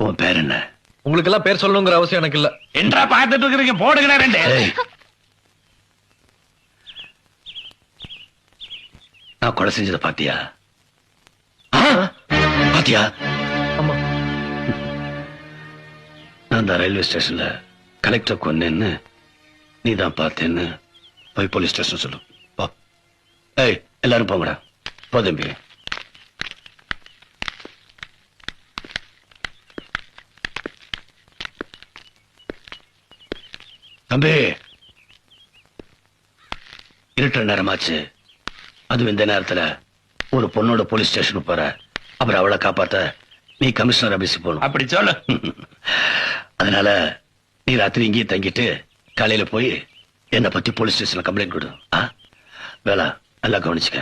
உன் பேர் என்ன? உங்களுக்கு எல்லாம் பேர் சொல்லணுங்கிற அவசியம் எனக்கு இல்ல. என்றா பார்த்துட்டு இருக்கிறீங்க, போடுங்க ரெண்டு. நான் கொலை செஞ்சதை பாத்தியா? பாத்தியா? ஆமா. நான் அந்த ரயில்வே ஸ்டேஷன்ல கலெக்டர் கொன்னேன்னு நீதான் பார்த்தேன்னு போய் போலீஸ் ஸ்டேஷன் சொல்லு. ஏய், எல்லாரும் போங்கடா. போ தம்பி. தம்பி, இருட்டுற நேரமாச்சு. அதுவும் இந்த நேரத்துல ஒரு பொண்ணோட போலீஸ் ஸ்டேஷனுக்கு போற. அப்புறம் அவளை காப்பாத்த நீ கமிஷனர் ஆபீஸ் போகணும். அப்படி சொல்லு. அதனால நீ ராத்திரி இங்கேயே தங்கிட்டு காலையில போய் என்ன பத்தி போலீஸ் ஸ்டேஷன்ல கம்ப்ளைண்ட் கொடு. வேலை நல்லா கவனிச்சுக்க.